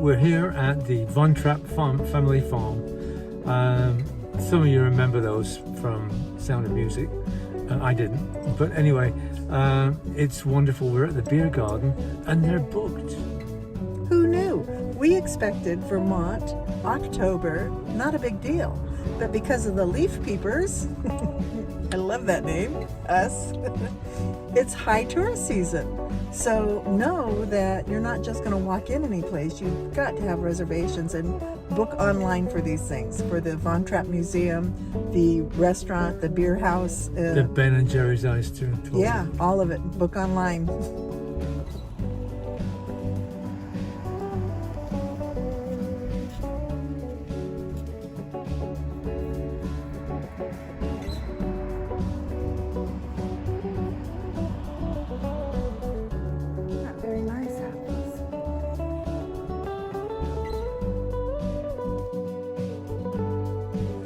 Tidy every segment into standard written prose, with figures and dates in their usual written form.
we're here at the Von Trapp family farm. Some of you remember those from Sound of Music. I didn't, but anyway, it's wonderful. We're at the beer garden and they're booked. Who knew? We expected Vermont, October, not a big deal. But because of the leaf peepers, I love that name, us, it's high tourist season. So know that you're not just going to walk in any place. You've got to have reservations and book online for these things. For the Von Trapp Museum, the restaurant, the beer house. The Ben and Jerry's Ice too. Yeah, all of it. Book online.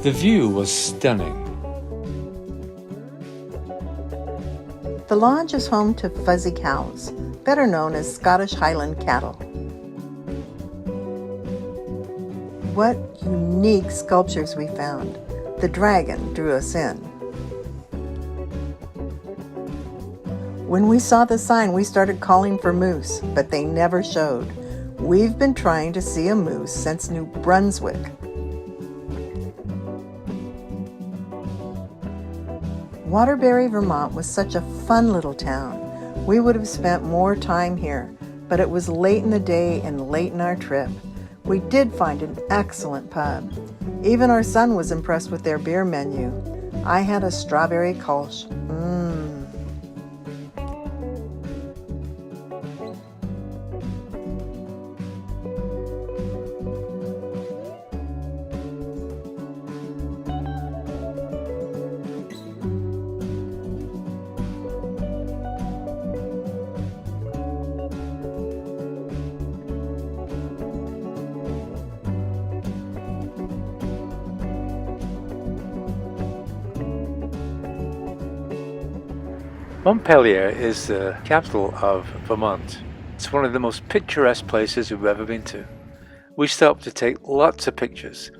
The view was stunning. The lodge is home to fuzzy cows, better known as Scottish Highland cattle. What unique sculptures we found. The dragon drew us in. When we saw the sign, we started calling for moose, but they never showed. We've been trying to see a moose since New Brunswick. Waterbury, Vermont was such a fun little town. We would have spent more time here, but it was late in the day and late in our trip. We did find an excellent pub. Even our son was impressed with their beer menu. I had a strawberry Kolsch. Montpelier is the capital of Vermont. It's one of the most picturesque places we've ever been to. We stopped to take lots of pictures.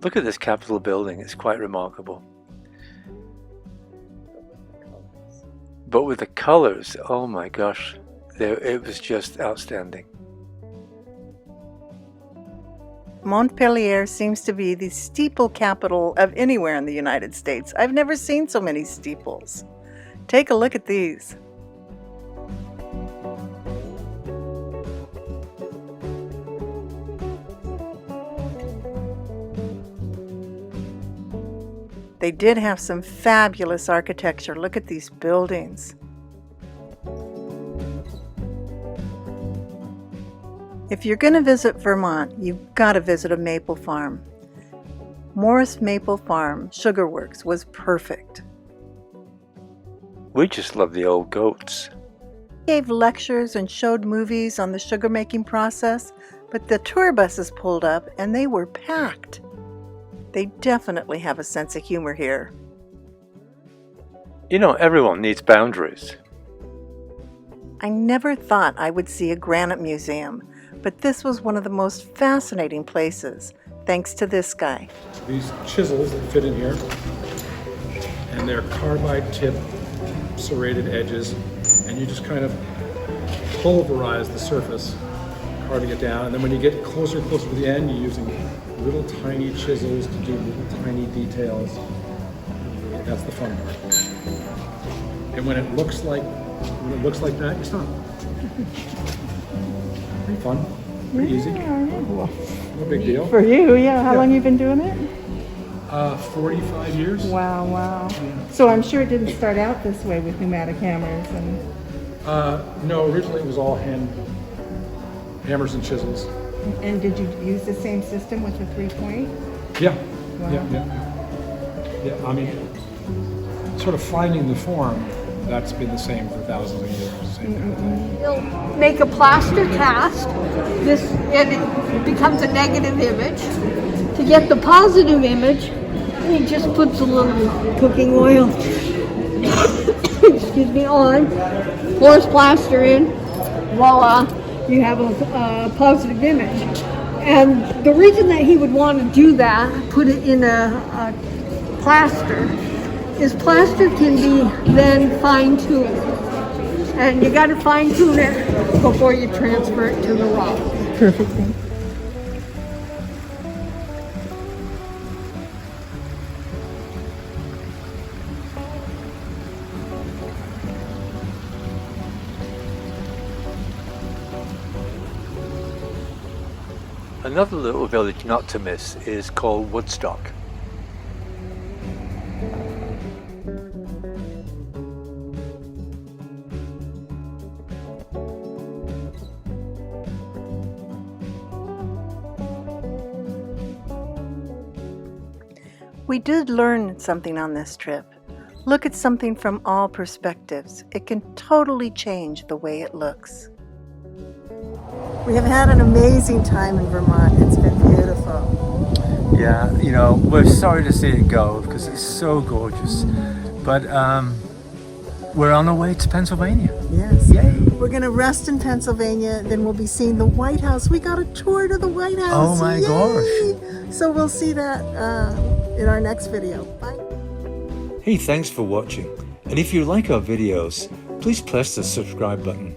Look at this Capitol building, it's quite remarkable. But with the colors, oh my gosh, it was just outstanding. Montpelier seems to be the steeple capital of anywhere in the United States. I've never seen so many steeples. Take a look at these. They did have some fabulous architecture. Look at these buildings. If you're going to visit Vermont, you've got to visit a maple farm. Morris Maple Farm Sugar Works was perfect. We just love the old goats. Gave lectures and showed movies on the sugar making process, but the tour buses pulled up and they were packed. They definitely have a sense of humor here. You know, everyone needs boundaries. I never thought I would see a granite museum, but this was one of the most fascinating places, thanks to this guy. These chisels that fit in here, and they're carbide tip serrated edges, and you just kind of pulverize the surface, carving it down, and then when you get closer and closer to the end, you're using little tiny chisels to do little tiny details. That's the fun part. And when it looks like that, you stop. Pretty fun, pretty easy. No big deal. For you, yeah. How long have you been doing it? 45 years. Wow. Yeah. So I'm sure it didn't start out this way with pneumatic hammers and. No, originally it was all hand hammers and chisels. And did you use the same system with the 3-point? Yeah. Wow. Yeah. I mean, sort of finding the form. That's been the same for thousands of years. You'll make a plaster cast. It becomes a negative image. To get the positive image, he just puts a little cooking oil, excuse me, on, pours plaster in, voila, you have a positive image. And the reason that he would want to do that, put it in a plaster, is plaster can be then fine-tuned. And you got to fine-tune it before you transfer it to the rock. Perfect thing. Another little village not to miss is called Woodstock. We did learn something on this trip. Look at something from all perspectives. It can totally change the way it looks. We have had an amazing time in Vermont. It's been beautiful. Yeah, you know, we're sorry to see it go because it's so gorgeous. But we're on our way to Pennsylvania. Yes. Yay! We're going to rest in Pennsylvania, then we'll be seeing the White House. We got a tour to the White House. Oh my Yay! gosh. So we'll see that in our next video. Bye. Hey, thanks for watching. And if you like our videos, please press the subscribe button.